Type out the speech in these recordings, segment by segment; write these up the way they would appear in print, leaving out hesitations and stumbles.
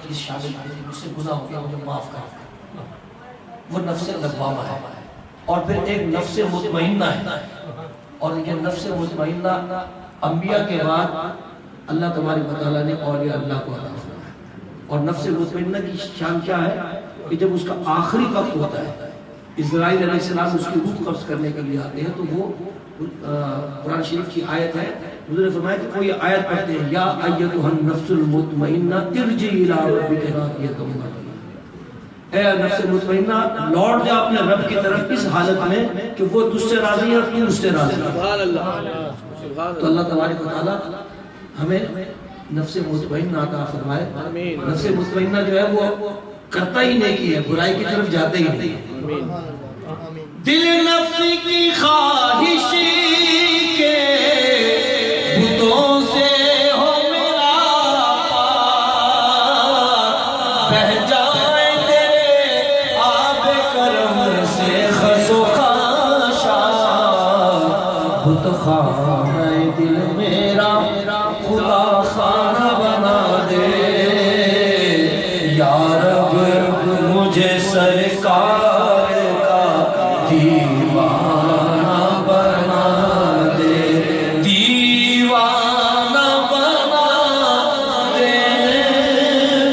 چیز شامل آئی تھی، مجھ سے گناہ ہو گیا، مجھے معاف کر۔ وہ نفس لوامہ ہے، اور پھر ایک نفس مطمئنہ ہے، اور یہ نفس مطمئنہ انبیاء کے بعد اللہ تبارک و تعالیٰ نے اولیاء اللہ کو عطا فرمایا۔ اور نفس مطمئنہ کی شان کیا ہے کہ جب اس کا آخری وقت ہوتا ہے، اسرائیل علیہ السلام اس کی روح قبض کرنے کے لیے آتے ہیں، تو وہ قرآن شریف کی آیت ہے، حضور نے فرمایا کہ کوئی آیت پڑھتے ہیں، یا ایتھا النفس المطمئنہ ارجعی الی ربک راضیۃ مرضیہ، اے نفس مطمئنہ لوٹ جا اپنے رب کی طرف اس حالت میں کہ وہ تجھ سے راضی ہے اور تو اس سے راضی ہے۔ سبحان اللہ۔ تو اللہ تبارک و تعالیٰ ہمیں نفس مطمئنہ عطا فرمائے۔ نفس مطمئنہ جو ہے وہ کرتا ہی نیکی ہے، برائی کی طرف جاتے ہی نہیں۔ دل نفس کی خواہش کے بتوں سے ہو میرا بہہ جائے تیرے آب کرم سے خس و خاشاک، بت خانہ دل میرا خدا خانہ بنا دے، یا رب مجھے سرکار کا دیوانہ بنا دے، دیوانہ بنا دے،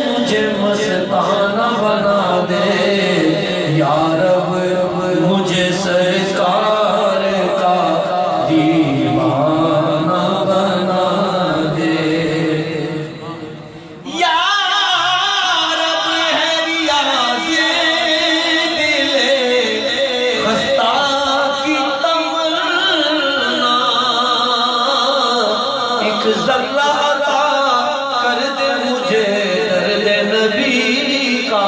مجھے مستانہ بنا دے، یا رب مجھے سرکار کا دیوانہ بنا دے۔ یا رب ہے ریاض دل خستہ کی تمنا، ایک ذرہ عطا کر دے مجھے درد نبی کا،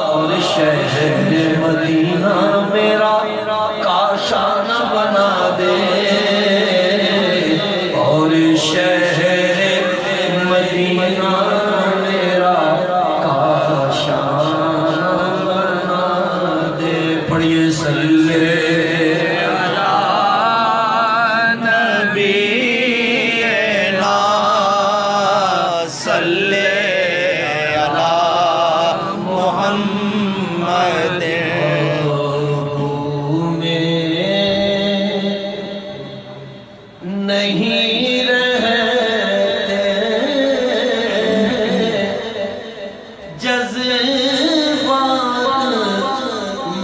اور شہر مدینہ میرا کاشانہ بنا دے، اور شہر مدینہ میرا کاشانہ بنا دے۔ پڑھیے صلی علی نبی صلی علی محمد، نہیں رہتے جذبات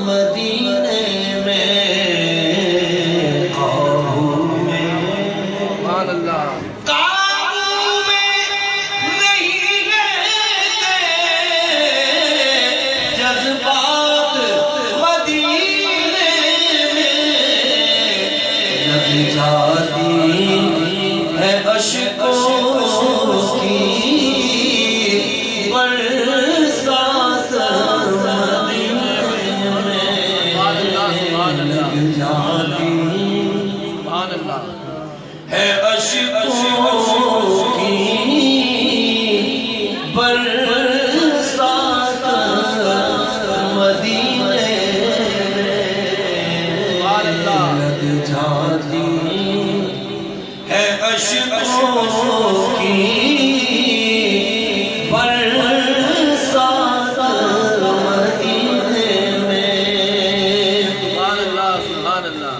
مدینے میں، قابو میں سبحان اللہ۔ قابو میں نہیں رہتے جذبات مدینے میں، لگ جاتی ہے اشکوں کی برسات مدینے میں، لگ جاتی سبحان اللہ۔ ہے اشکوں کی برسات مدینے میں، لگ جاتی ہے اشکوں کی برسات مدینے میں۔ سبحان اللہ۔ سبحان اللہ۔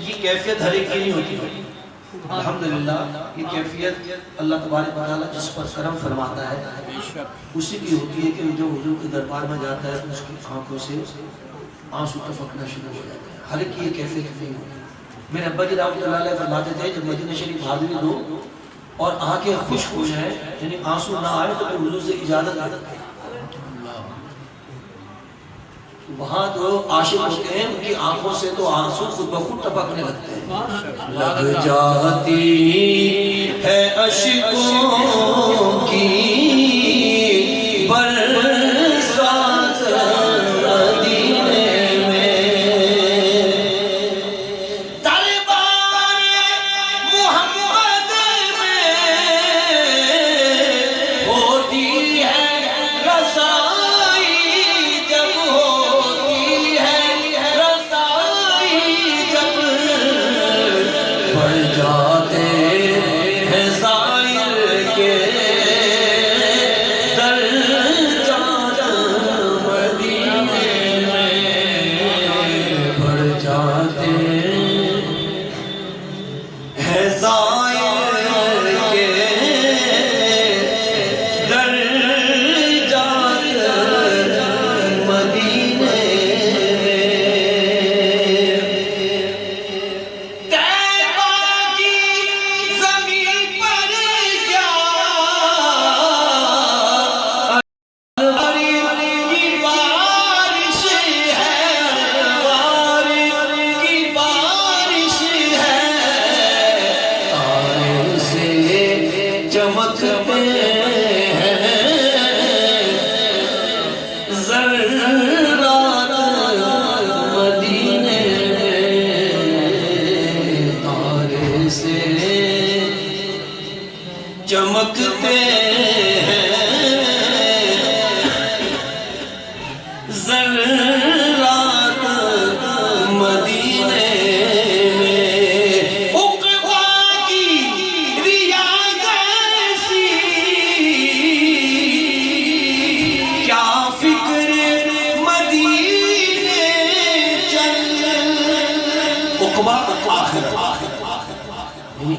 یہ کیفیت ہر ایک کی نہیں ہوتی، الحمدللہ یہ کیفیت اللہ تبارک و تعالیٰ جس پر کرم فرماتا ہے اسی کی ہوتی ہے کہ جو حضور کے دربار میں جاتا ہے تو اس کی آنکھوں سے آنسو ٹپکنا شروع ہو جاتے ہیں۔ ہر ایک کی یہ کیفیت نہیں ہوتی۔ میرے ابا جی رحمۃ اللہ علیہ فرماتے تھے جب مدینہ شریف حاضری دو اور آنکھیں خشک ہو جائیں، یعنی آنسو نہ آئے، تو پھر حضور سے اجازت آ جاتی ہے۔ وہاں جو عاشق ہوتے ہیں ان کی آنکھوں سے تو آنسو خود بخود ٹپکنے لگتے ہیں۔ لگ جاتی ہے اشکوں کی برسات مدینے میں، دربار محمد میں ہوتی ہے رسائی، جب ہوتی ہے رسائی، جب بڑھ جاتے ہیں زائر کے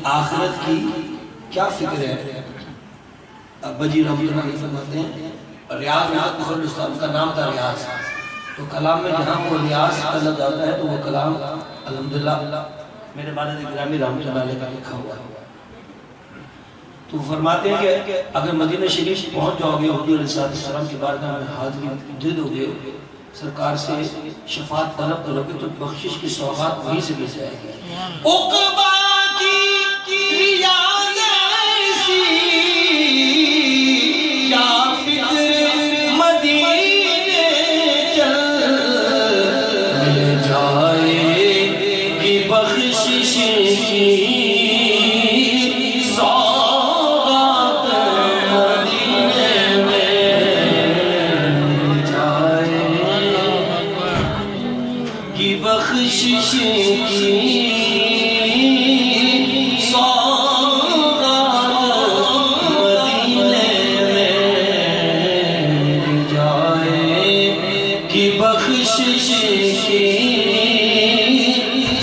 آخرت کی کیا فکر ہے؟ ابا جی رحمۃ اللہ علیہ فرماتے ہیں ریاض میں اسلام کا نام تھا ریاض، تو کلام میں جہاں وہ ریاض کا لفظ آتا ہے تو وہ کلام الحمدللہ میرے والد گرامی رحمۃ اللہ علیہ کا لکھا ہوا ہے۔ تو فرماتے ہیں کہ اگر مدینہ شریف پہنچ جاؤ گے حضور علیہ السلام کی بارگاہ میں حاضری دے دو گے، سرکار سے شفاعت طلب کرو گے تو بخشش کی سوغات وہیں سے مل جائے گی۔ عقبہ کی ریاض ایسی کیا فکر مدینے چل مل جائے گی بخشش کی بخشش کی سوغات مدینے میں جائے کہ بخشش کی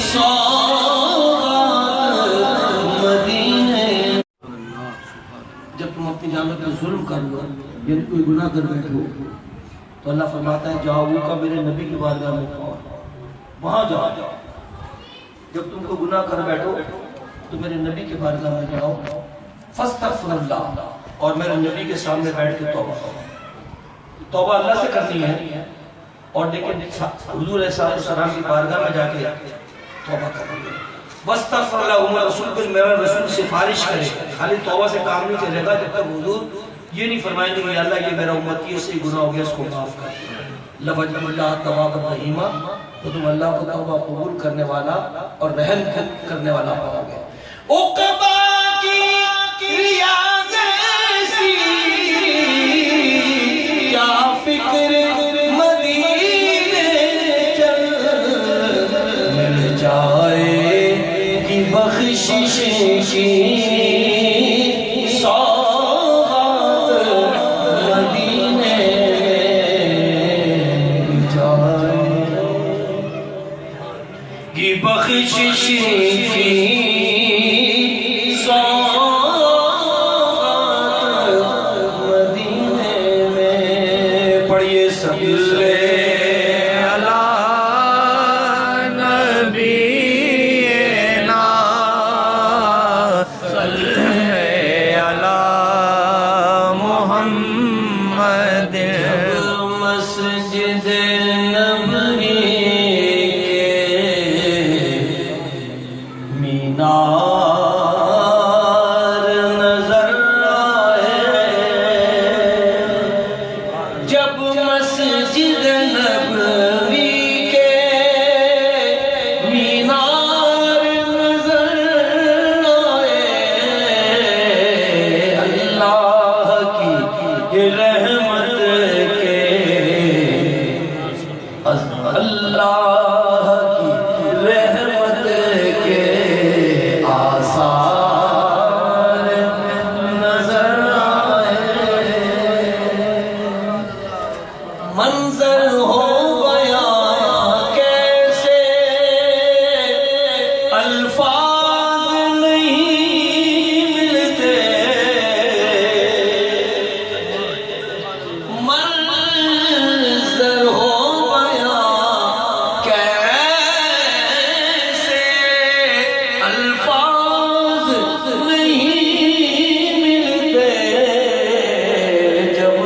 سوغات مدینے۔ جب تم اپنی جانوں پہ ظلم کر لو یعنی کوئی گناہ کر بیٹھو تو اللہ فرماتا ہے جاؤ کا میرے نبی کی بارگاہ میں پہنچ، وہاں جاؤ۔ جب تم کو گناہ کر بیٹھو تو میرے نبی کے بارگاہ میں جاؤ، فاستغفر اللہ، اور میرے نبی کے سامنے بیٹھ کے توبہ کرو۔ توبہ اللہ سے کرنی ہے، اور لیکن حضور علیہ السلام کی بارگاہ میں جا کے توبہ کرو گے۔ واستغفر اللہ، عمر رسول بن میرا رسول سفارش کرے، خالی توبہ سے کام نہیں چلے گا جب تک حضور یہ نہیں فرمائیں گے کہ اللہ یہ میرا امتی سے گناہ ہو گیا، اس کو معاف کر۔ لوجہ اللہ تواب الرحیمہ، تو تم اللہ کو توبہ قبول کرنے والا اور رحم کرنے والا پاؤ گے۔ عقبہ کی ریاض ایسی کیا فکر مدینے چل مل جائے کہ بخشش کی بخشش کی سوغات مدینے میں۔ پڑھیے صلی علی نبینا صلی علی محمد۔ مسجد نبوی نار نظر آئے، جب مسجد نبوی کے مینار نظر آئے، اللہ کی رحمت کے اللہ منظر ہو گیا کیسے الفاظ نہیں ملتے، منظر ہو گیا کیسے الفاظ نہیں ملتے، جب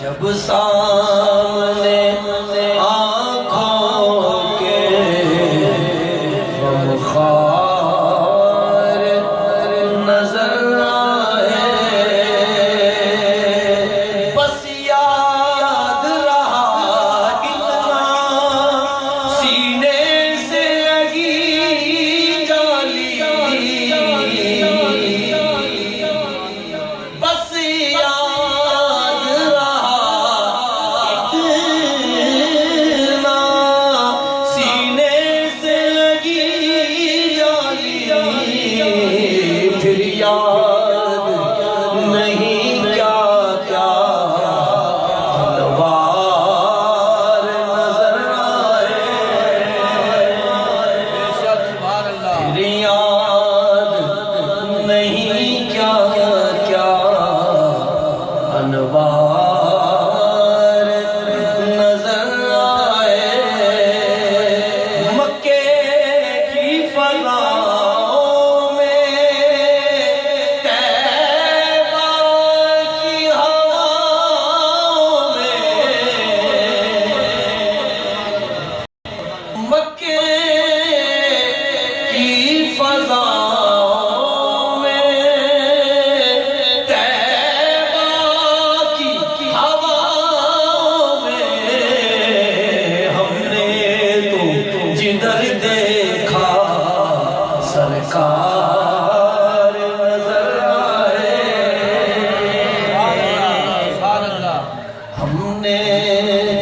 جب سامنے آنکھوں کے غمخوار نظر آئے، بس یاد رہا اتنا سینے سے لگی جالی، بس یاد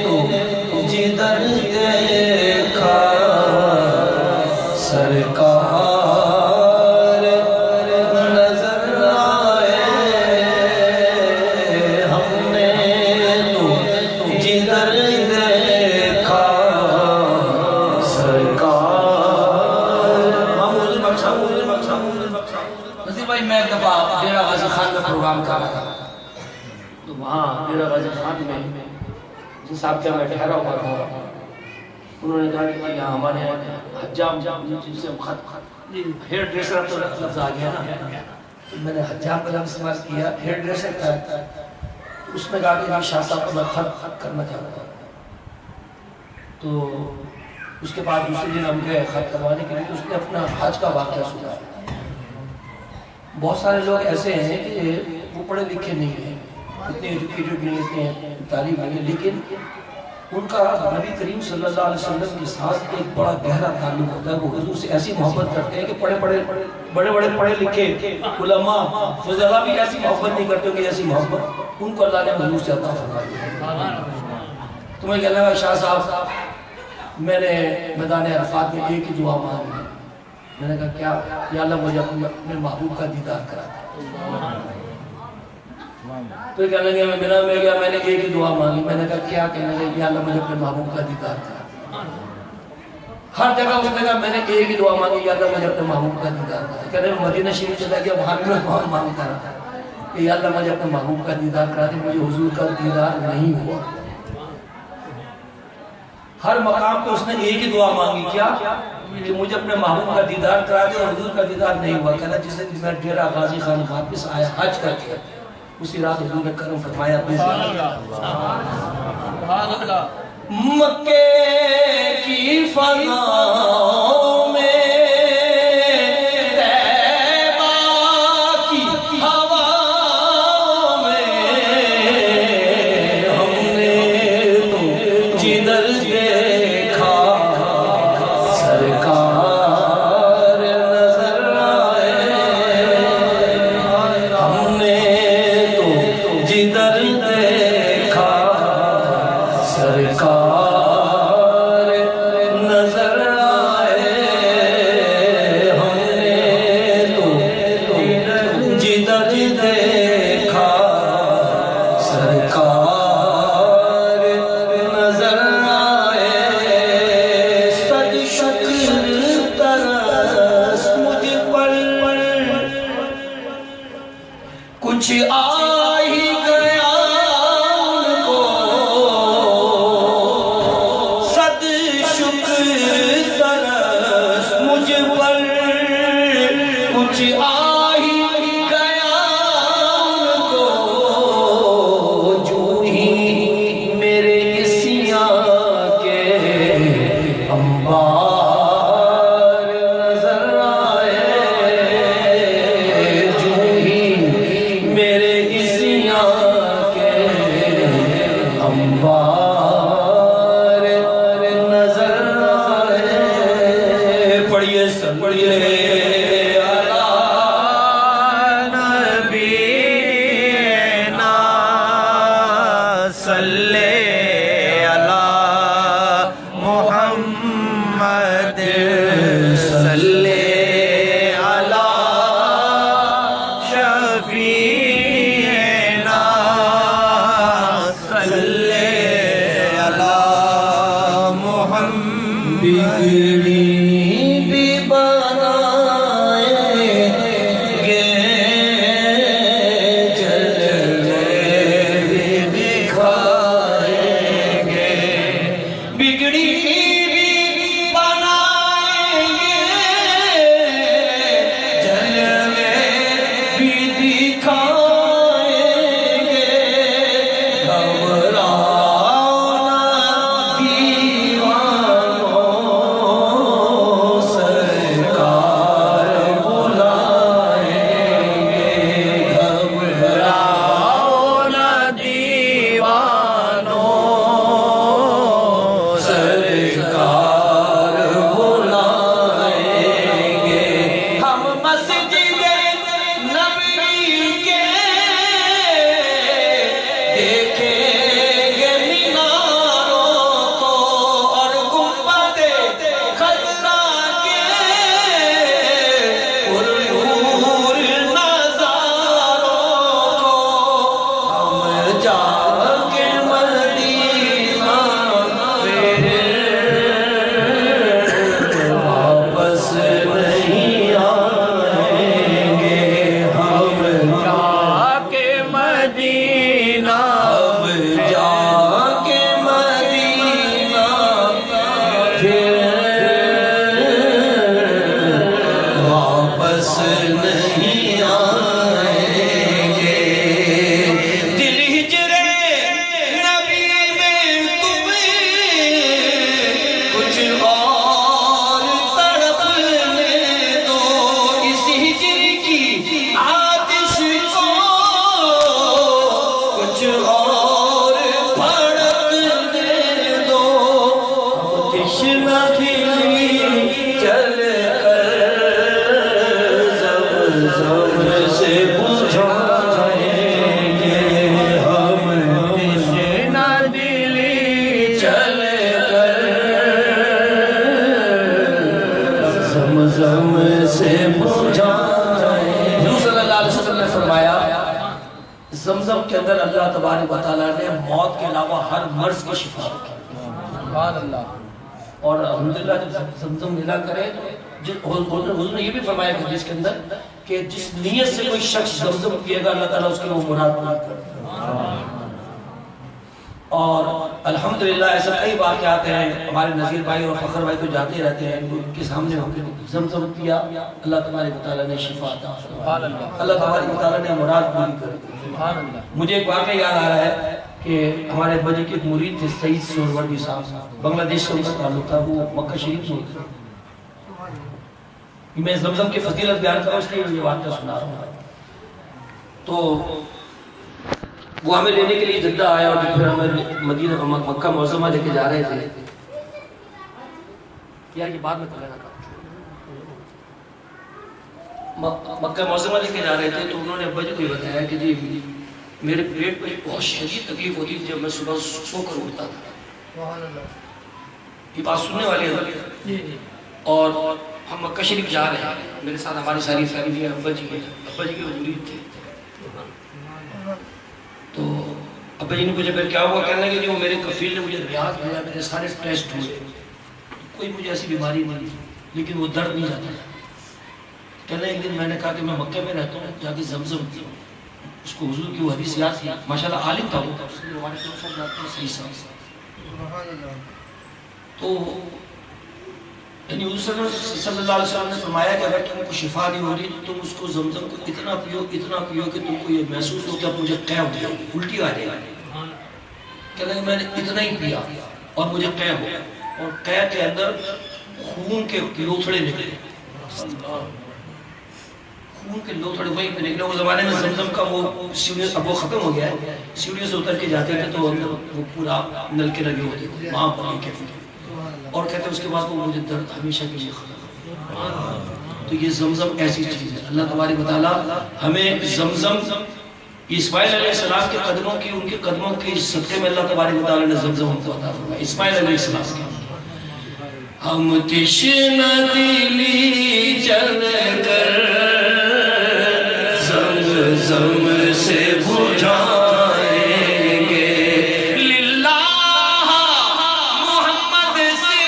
تو جدھر دیکھا سرکار نظر آئے ہم نے تو جدھر دیکھا سرکار نصیر بھائی میں ایک دفعہ ڈیرہ غازی خان میں پروگرام کر رہا تھا تو وہاں ڈیرہ غازی خان میں جن صاحب کے میں ٹھہرا ہوا تھا انہوں نے کہا کہ یہاں ہمارے حجام جن سے خط ہیئر ڈریسر تو لفظ آ گیا نا تو میں نے حجام کا لفظ استعمال کیا ہیئر ڈریسر تھا اس میں کہا کہ شاہ صاحب کو میں خط کرنا چاہتا ہوں تو اس کے بعد دوسرے دن ہم گئے خط کروانے کے لیے اس نے اپنا حج کا واقعہ سنا بہت سارے لوگ ایسے ہیں کہ وہ پڑھے لکھے نہیں ہیں اتنے ایجوکیٹڈ نہیں اتنے تعلیم نہیں ہے لیکن ان کا نبی کریم صلی اللہ علیہ وسلم کے ساتھ ایک بڑا گہرا تعلق ہوتا ہے وہ حضور سے ایسی محبت کرتے ہیں کہ بڑے بڑے پڑھے لکھے علماء فضلاء بھی ایسی محبت نہیں کرتے کہ ایسی محبت ان کو اللہ نے حضور سے عطا فرمائی ہے تمہیں کہنا ہے شاہ صاحب میں نے میدان عرفات میں ایک ہی دعا مانگی میں نے کہا کیا یا اللہ مجھے اپنے محبوب کا دیدار کرا تو کہنے لگے میں بنا میں گیا میں نے ایک ہی دعا مانگی میں نے کہا کیا کہنے لگے یا اللہ مجھے اپنے محبوب کا دیدار کرا ہر جگہ اس نے کہا میں نے ایک ہی دعا مانگی یا اللہ مجھے اپنے محبوب کا دیدار کرا کہنے لگے مدینہ شریف چلا گیا وہاں بھی میں بہت مانگتا رہا کہ یا اللہ مجھے اپنے محبوب کا دیدار کرا دے مجھے حضور کا دیدار نہیں ہوا ہر مقام پہ اس نے ایک ہی دعا مانگی کیا کہ مجھے اپنے محبوب کا دیدار کرا دے اور حضور کا دیدار نہیں ہوا کہنا جس دن میں ڈیرہ غازی خان واپس آیا حج کر کے اسی رات حضور نے کرم فرمایا مکے کی فضاؤں میں طیبہ کی ہواؤں میں ہم نے تو جدھر دیکھا سرکار نظر آئے ہم نے تو جدھر دیکھا سرکار نظر آئے ہم نے تو جدھر دیکھا سرکار نظر آئے صد شکر ترس مجھ پر کچھ آ ہی گیا ان کو صد شکر ترس مجھ پر کچھ آ ہی گیا ان کو جو ہی میرے سیاہ کے انبار نظر آئے جو ہی میرے سیاہ کے انبار نظر آئے پڑھیے سب پڑھیے نبینا صلی علی محمد صلی علی شفیعنا صلی علی محمد بگڑی بھی بنائیں گے جلوے بھی دکھائیں گے بگڑی بھی بنائیں گے جلوے بھی دکھائیں گے گھبراؤ نہ دیوانوں تشنہ دلی چل کر زمزم سے بجھائیں گے ہم، تشنہ دلی چل کر زمزم سے بجھائیں گے۔ حضور صلی اللہ علیہ وسلم نے فرمایا زمزم کے اندر اللہ تبارک و تعالیٰ نے موت کے علاوہ ہر مرض کی شفا رکھی۔ سبحان اللہ۔ اور الحمدللہ جب زمزم ملا کرے حضور نے یہ بھی فرمایا کہ جس کے اندر کہ جس نیت سے کوئی شخص زمزم پیے گا اللہ تعالیٰ اس کے وہ مراد پوری کرتا ہے۔ اور الحمدللہ ایسا کئی واقعات ہیں، ہمارے نذیر بھائی اور فخر بھائی تو جاتے رہتے ہیں، ان کے سامنے ہم نے زمزم پیا، اللہ تبارک و تعالیٰ نے شفا عطا فرمائی، اللہ تبارک و تعالیٰ نے مراد پوری کر دی۔ مجھے ایک واقعہ یاد آ رہا ہے کہ ہمارے ابا جی کے ایک مرید تھے سعید سہروردی صاحب، بنگلہ دیش سے ان کا تعلق تھا، وہ مکہ شریف میں ہوتے تھے۔ میں زمزم کی فضیلت بیان کروں اس لیے یہ واقعہ سنا رہا ہوں۔ تو وہ ہمیں لینے کے لیے جدہ آیا اور پھر ہمیں مدینہ مکہ معظمہ لے کے جا رہے تھے۔ یار یہ بعد میں کر لینا مکہ معظمہ لے کے جا رہے تھے، تو انہوں نے ابا جی کو یہ بتایا کہ جی میرے پیٹ میں بہت شدید تکلیف ہوتی تھی جب میں صبح سو کر اٹھتا تھا۔ یہ بات سننے والی ہے اور ہم مکہ شریف جا رہے ہیں، میرے ساتھ ہماری ساری فیملی ہے، ابا جی کے مرید تھے۔ تو ابا جی نے مجھے پھر کیا ہوا، کہنے لگے کہ وہ میرے کفیل نے مجھے ریاض دیا، میرے سارے ٹیسٹ ہوئے، کوئی مجھے ایسی بیماری نہیں تھی لیکن وہ درد نہیں جاتا۔ کہنے ایک دن میں نے کہا کہ میں مکہ میں رہتا ہوں، جا کے زمزم پیوں۔ اس کو حضور کی وہ حدیث یاد تھی، ماشاءاللہ عالم تھا وہ، اس لیے ہمارے طرف سب جاتے ہیں صحیح صحیح۔ تو یعنی حضور صلی اللہ علیہ وسلم نے فرمایا کہ اگر تم کو شفا نہیں ہو رہی تو تم اس کو زمزم کو اتنا پیو کہ تم کو یہ محسوس ہو کہ اب مجھے قے ہو جائے گی، الٹی آ جائے گی۔ کہنے لگے میں نے اتنا ہی پیا اور مجھے قے ہو، اور قے کے اندر خون کے لوتھڑے نکلے، خون کے لوتھڑے وہیں پہ نکلے۔ وہ زمانے میں زمزم کا وہ سیڑھیوں، اب وہ ختم ہو گیا ہے، سیڑھیوں سے اتر کے جاتے تھے تو اندر وہ پورا نل کے لگے ہوتے تھے، وہاں پر یہ کیفے، اور کہتے ہیں اس کے بعد وہ مجھے درد ہمیشہ کے لیے ختم۔ تو یہ زمزم ایسی چیز ہے، اللہ تبارک و تعالیٰ ہمیں زمزم، اسماعیل علیہ السلام کے قدموں کی، ان کے قدموں کے صدقے میں اللہ تبارک و تعالیٰ نے زمزم ہم کو عطا فرمایا۔ اسماعیل علیہ السلام کے ہم تشنہ دلی چل کر زمزم سے بجھائیں گے، للہ محمد سے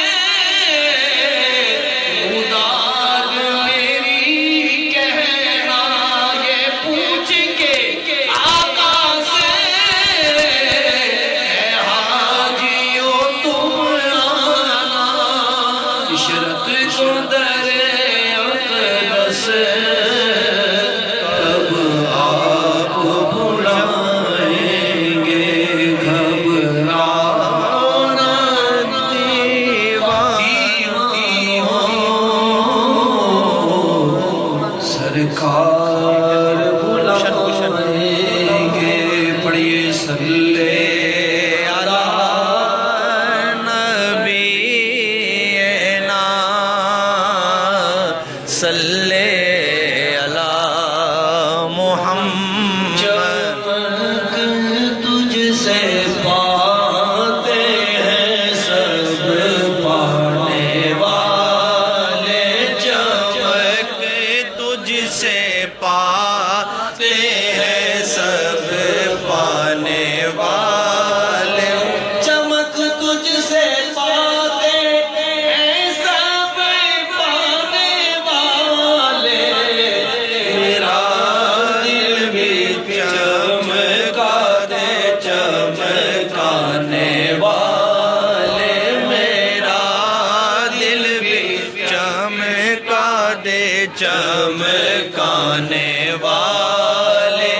مداد میری کہنا، یہ پوچھ کے آقا سے اے حاجیو تم آنا، عشرت کو در اقدس سرکار بلائیں گے، پڑھیے صلی علی نبینا صلی علی محمد، چمک تجھ سے پاتے ہیں سب پانے والے، چمک تجھ سے پاتے ہیں سب پانے والے، چمک تجھ سے پاتے ہیں سب پانے والے، میرا دل بھی چمکا دے چمکانے والے، میرا دل بھی چمکا دے چمکانے والے،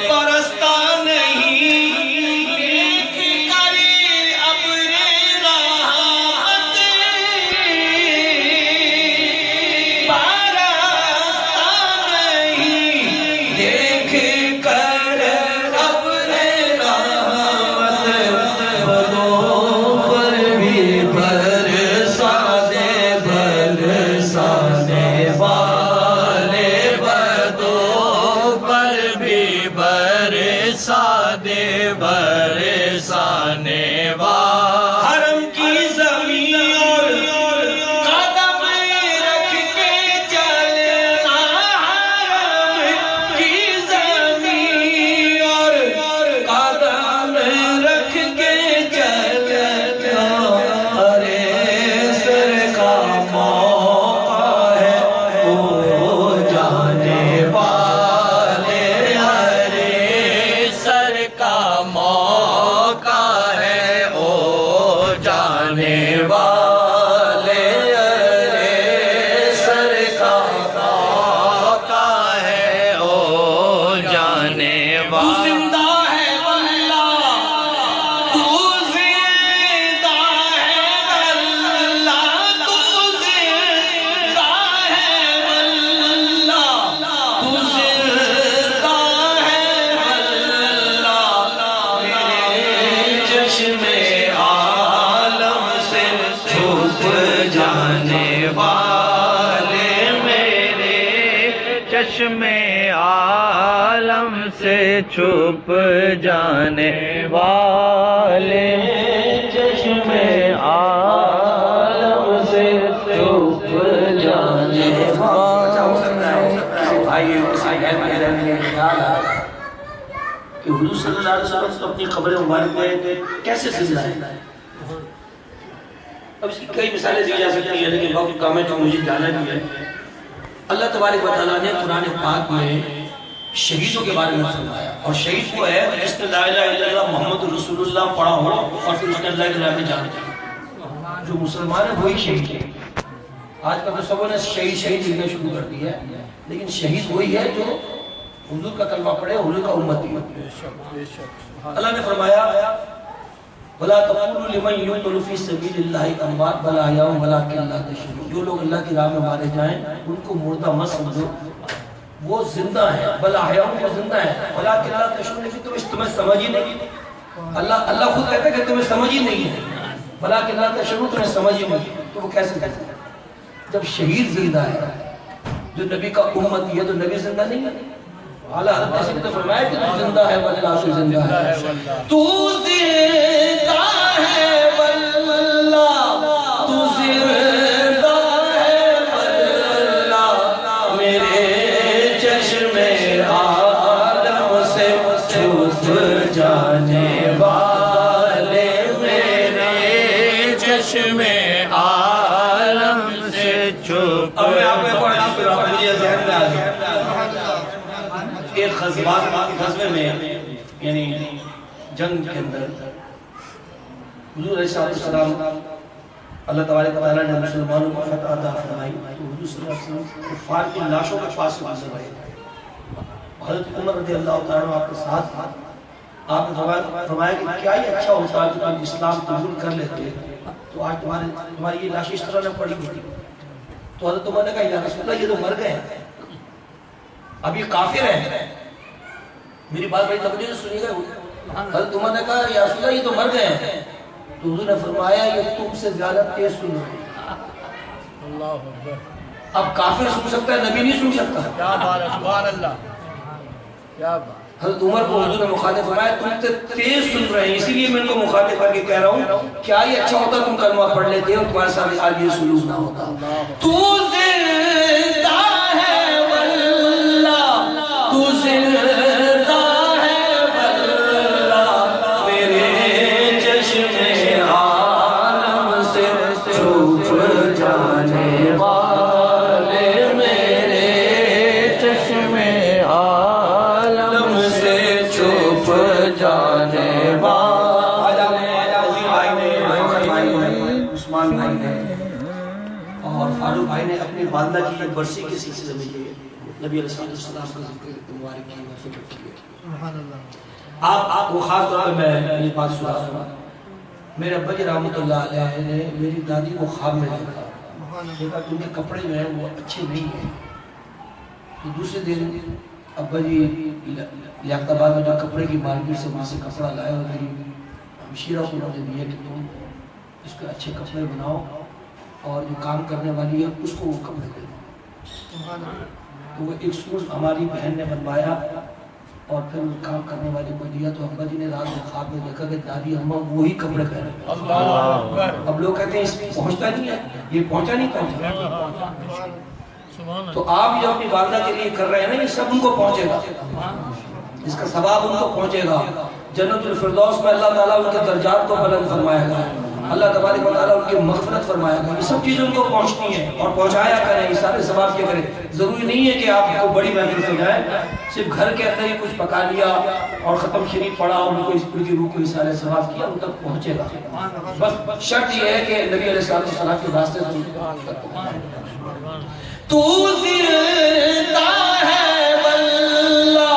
برستا نہیں دیکھ کر ابر رحمت، برستا نہیں دیکھ کر ابر رحمت، بدوں پر بھی برسا جانے والے سرکار کا ہے او جانے والے چشم عالم سے چھپ جانے والے چشم عالم سے چھپ جانے کہ حضور صلی اللہ علیہ وسلم اپنی قبر مبارک میں کیسے زندہ ہے. اب اس کی کئی مثالیں دی جا سکتی ہیں لیکن وقت کام ہے جو مجھے جانا بھی ہے. اللہ تبارک و تعالیٰ نے قرآن پاک میں شہیدوں کے بارے میں فرمایا اور شہید وہ ہے جس نے لا الہ الا اللہ محمد رسول اللہ پڑھا ہو اور پھر اس نے اللہ کے راہ میں جان دی. جو مسلمان ہے وہی شہید ہے. آج کل تو سبوں نے شہید لکھنا شروع کر دیا ہے لیکن شہید وہی ہے جو حضور کا کلمہ پڑھے حضور کا امتی ہے. اللہ نے فرمایا وَلَا تَقُولُوا لِمَنْ يُقْتَلُ فِي سَبِيلِ اللَّهِ أَمْوَاتٌ بَلْ أَحْيَاءٌ وَلَكِنْ لَا تَشْعُرُونَ. جو لوگ اللہ کی راہ میں مارے جائیں ان کو مردہ مت سمجھو، وہ زندہ ہیں. بل احیاء وہ زندہ ہیں وَلَكِنْ لَا تَشْعُرُونَ لیکن تمہیں سمجھ ہی نہیں. اللہ خود کہتا ہے کہ تمہیں سمجھ ہی نہیں ہے. وَلَكِنْ لَا تَشْعُرُونَ تمہیں سمجھ ہی نہیں. تو وہ کیسے کہتے ہیں جب شہید زندہ ہے جو نبی کا امتی ہے تو نبی زندہ نہیں ہے. اعلیٰ حضرت نے فرمایا کہ تو زندہ ہے واللہ تو زندہ ہے. تو زندہ ہے واللہ تو زندہ ہے واللہ میرے چشم عالم سے چھپ جانے والے میرے چشم عالم سے چھپ. اب میں آپ کو پڑھنا پھر آپ مجھے ذہن میں آ گیا. ایک غزوے میں یعنی جنگ کے اندر حضور علیہ السلام اللہ تبارک و تعالیٰ نے مسلمانوں کو فتح عطا فرمائی تو حضور صلی اللہ علیہ وسلم کفار کی لاشوں کے پاس سے گزر رہے تھے. حضرت عمر رضی اللہ تعالیٰ آپ کے ساتھ آپ نے فرمایا کہ کیا یہ اچھا ہوتا ہے کہ آپ اسلام قبول کر لیتے تو آج تمہاری یہ لاشیں اس طرح نہ پڑی ہوتی. تو حضرت عمر نے کہا یا رسول اللہ یہ تو مر گئے ہیں اب یہ کافر ہے. میری بات بڑی توجہ سے سنیے گا. حضرت عمر نے کہا یا رسول اللہ یہ تو مر گئے ہیں. تو حضور نے فرمایا یہ تم سے زیادہ تیز سن رہے ہیں. اب کافر سن سکتا ہے نبی نہیں سن سکتا. کیا بات ہے سبحان اللہ. کیا بات. حضرت عمر کو حضور نے مخاطب فرمایا تم سے تیز سن رہے ہیں اسی لیے میں ان کو مخاطب کر کے کہہ رہا ہوں کیا یہ اچھا ہوتا تم کلمہ پڑھ لیتے اور تمہارے ساتھ آج یہ سلوک نہ ہوتا. تو زندہ ہے واللہ تو زندہ ہے واللہ میرے چشم عالم سے چھپ جانے والے میرے چشم عالم سے چھپ جانے والے. عثمان بھائی نے اور فاروق بھائی نے اپنی والدہ کی برسی کے سلسلے میں یہ نبی علیہ السلام کا ذکر مبارک کی اور فکر کی. آپ کو خاص طور پہ میں یہ بات سنا رہا ہوں. میرے ابا جی رحمۃ اللہ علیہ نے میری دادی کو خواب میں دیکھا کہ ان کے کپڑے جو ہیں وہ اچھے نہیں ہیں. تو دوسرے دن ابا جی لیاقت آباد میں جو کپڑے کی مارکیٹ سے وہاں سے کپڑا لائے اور میری ہمشیرہ کو انہوں نے دیا کہ تم اس کے اچھے کپڑے بناؤ اور جو کام کرنے والی ہے اس کو وہ کپڑے دے دو. تو وہ ایک سوٹ ہماری بہن نے بنوایا اور پھر وہ کام کرنے والی کو دیا. تو ابا جی نے رات میں خواب میں دیکھا کہ دادی اماں وہی کپڑے پہنے. اب لوگ کہتے ہیں اس پہنچتا نہیں ہے یہ پہنچا نہیں پہنچا. تو آپ جو اپنی والدہ کے لیے کر رہے ہیں نا یہ سب ان کو پہنچے گا. اس کا ثواب ان کو پہنچے گا. جنت الفردوس میں اللہ تعالیٰ ان کے درجات کو بلند فرمائے گا. اللہ تبارک و تعالیٰ ان کی مغفرت فرمایا گا. یہ سب چیزیں ان کو پہنچتی ہیں اور پہنچایا کریں, یہ سارے ثواب کیا کریں. ضروری نہیں ہے کہ آپ کو بڑی محفل سے جائیں, صرف گھر کے اندر ہی کچھ پکا لیا اور ختم شریف پڑھا اور ان کو ان کی روح کو یہ سارے ثواب کیا, ان تک پہنچے گا. بس شرط یہ ہے کہ نبی علیہ السلام کے راستے سے تو زندہ ہے واللہ,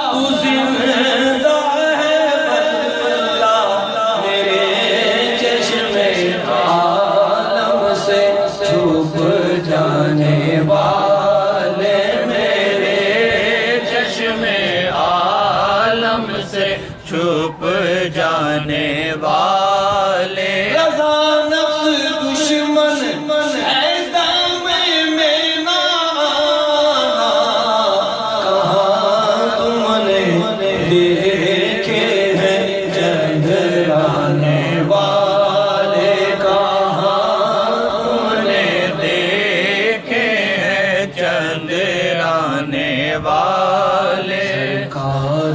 تو زندہ ہے واللہ, میرے چشم عالم سے چھپ جانے والے, میرے چشم عالم سے چھپ جانے والے, رضا نفس دشمن ہے دم میں نہ آنا, کہاں تم نے دیکھے ہیں چندرانے والے, کہاں تم نے دیکھے ہیں چندرانے والے, کار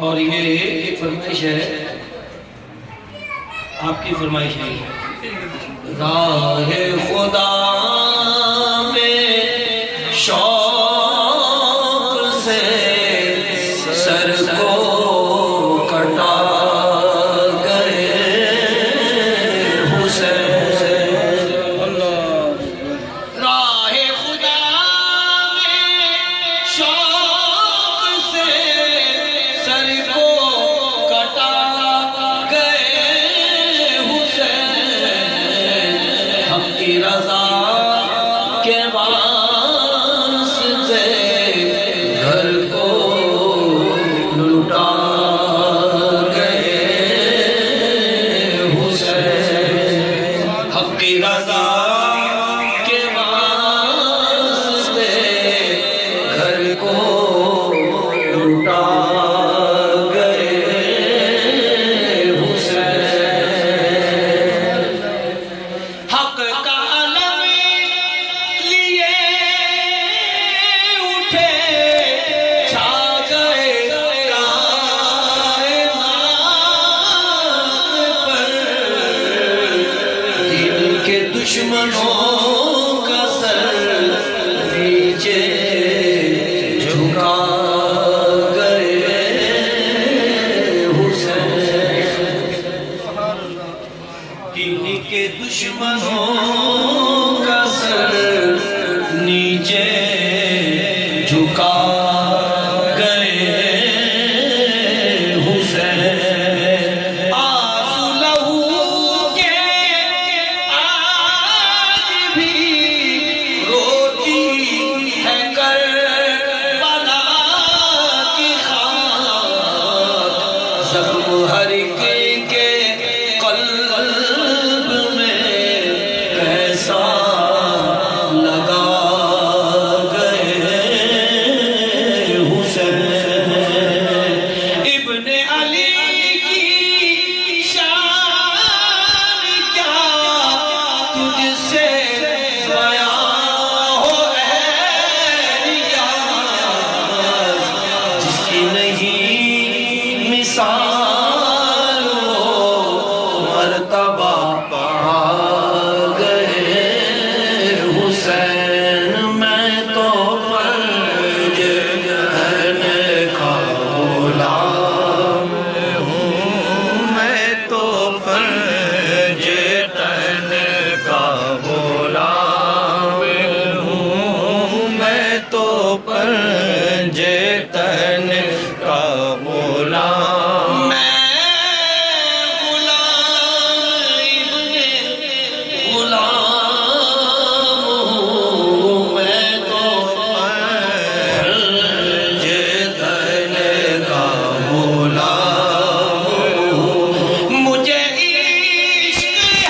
اور یہ ایک فرمائش ہے, آپ کی فرمائش ہے, راہ خدا میں شوق سے سر کو کٹا گئے, رضا کے واسطے گھر کو لٹا گئے حسین حق کا علم لیے اٹھے چھا گئے دشمنوں کا سر نیچے جھکا گئے حسین دین کے دشمنوں کا سر نیچے جھکا گئے حسین ہر کے قلب میں کیسا لگا گئے حسین ابن علی کی شان کیا تجھ سے بیاں ہو اے ریاض جس کی نہیں مثال مرتبہ پا گئے حسین میں تو پنج تن کا غلام ہوں میں تو پنج تن کا غلام ہوں میں تو پنج تن کا غلام مجھے عشق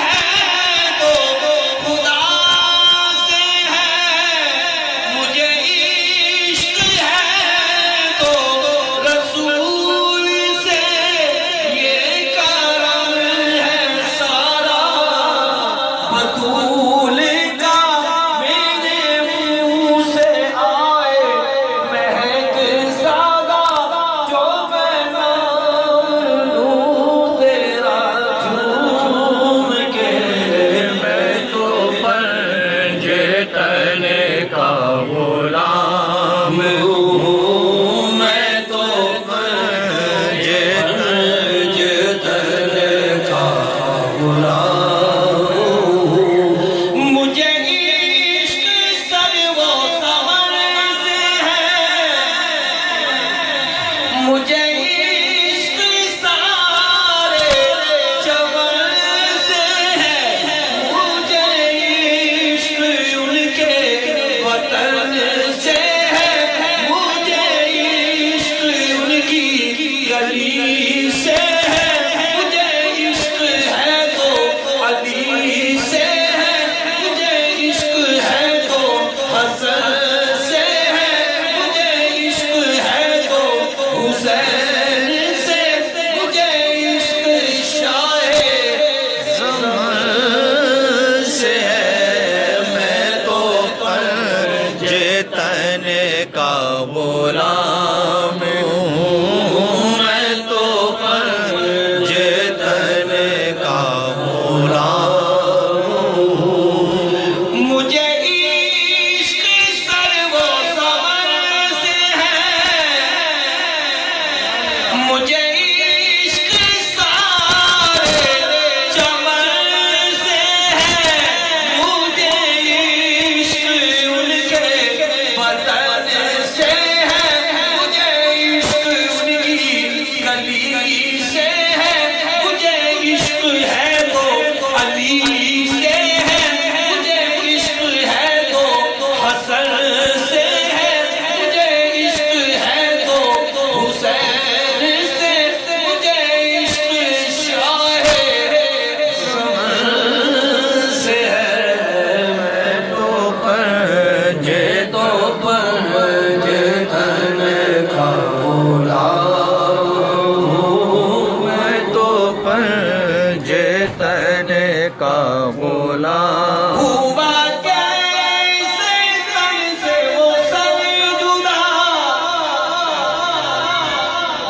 کا غلام ہوا کیسے تن سے وہ سب جدا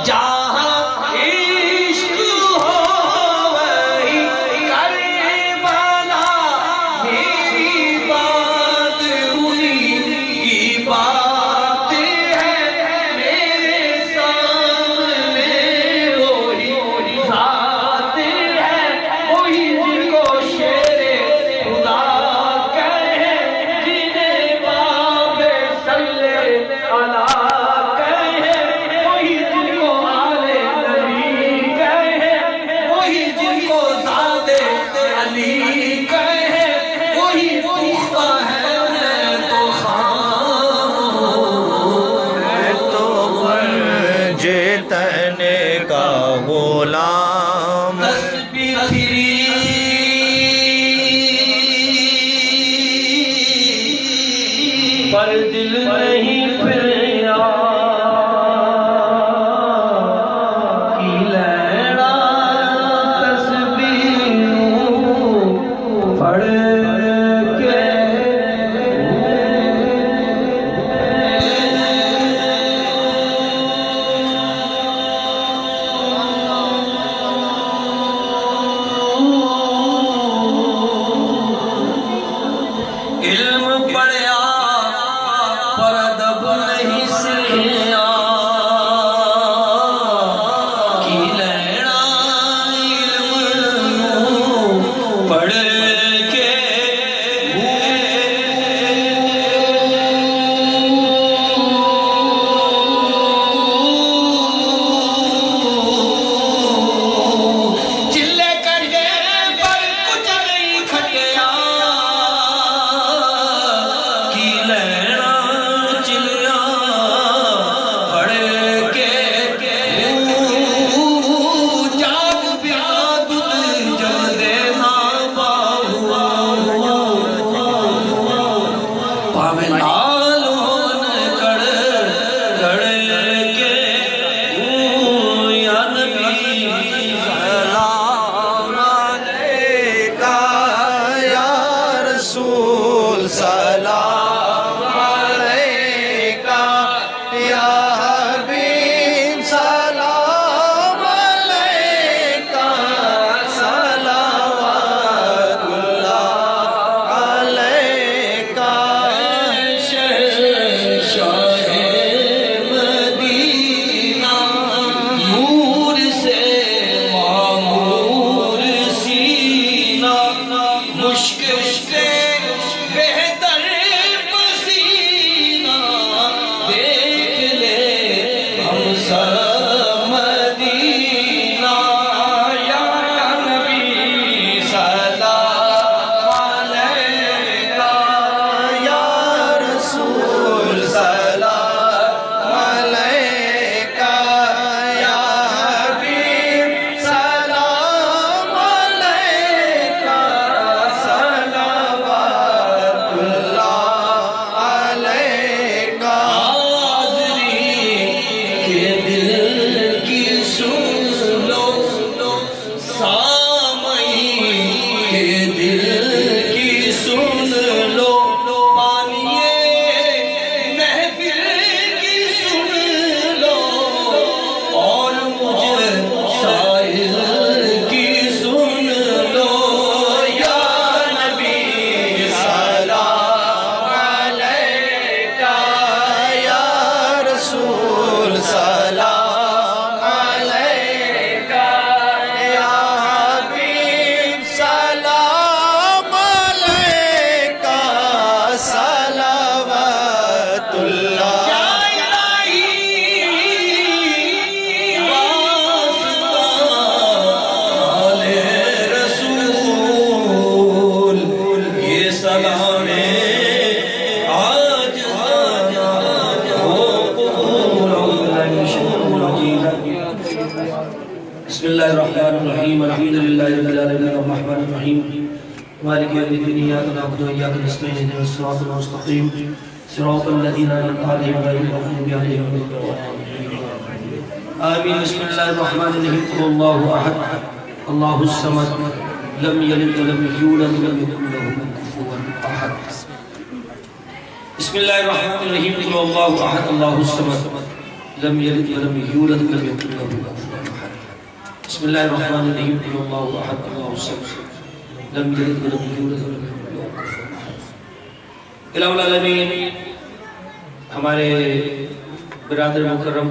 جہاں عشق ہو وہی کربلا میری بات انہی کی بات ہے میرے سامنے وہی ذات ہے وہی جن کو شیر خدا کہے جنہیں باب صلی اللہ کہے وہی جن کو آل نبی کہے وہی جن کو ذات علی کہے وہی پختہ ہے میں تو خام میں تو پنجے تن کا غلام تسبیح پھری پر دل نہیں پھریا کی لینا تسبیح پڑھ کے علم پڑھیا پر ادب نہیں سیکھیا کی لینا علم پڑھ کے چلے کرے پر کچھ نہیں کھٹیا کی لینا چلیا پڑھ کے جاگ پیا دل جل دینا پاوے لال ہون کڑ کڑ کے یا نبی سلام علیکہ یا رسول سلام علیکہ یا حبیب سلام علیکہ صلوات اللہ علیکہ شہنشاہ مدینہ نور سے معمور سینہ مشک سے بہتر پسینہ دیکھ لے ہم سب مدینہ یا نبی سلام علیکہ یا رسول سلام علیکہ یا حبیب سلام علیکہ صلوات اللہ علیکہ حاضری کے دل کی سن لو سامعین کے دل کی سن لو پانیے محفل کی سن لو اور مجھے سائل کی سن لو یا نبی سلام علیکہ یا رسول سلام علیکہ یا حبیب سلام علیکہ صلوات اللہ بسم اللہ الرحمن الرحیم الحمد للہ رب العالمین الرحمن الرحیم مالک یوم الدین ایاک نعبد و ایاک نستعین اهدنا الصراط المستقیم صراط الذین انعمت علیہم غیر المغضوب علیہم ولا الضالین آمین. بسم اللہ الرحمن الرحیم قل اللہ احد اللہ الصمد لم یلد ولم یولد ولم یکن له کفوا احد بسم اللہ الرحمن الرحیم قل هو اللہ احد اللہ الصمد لم یلد ولم یولد ولم یکن له کفوا احد بسم اللہ الرحمن الرحیم قل هو اللہ احد اللہ الصمد لم یلد ولم یولد ولم یکن له کفوا احد الہ العالمین ہمارے برادر مکرم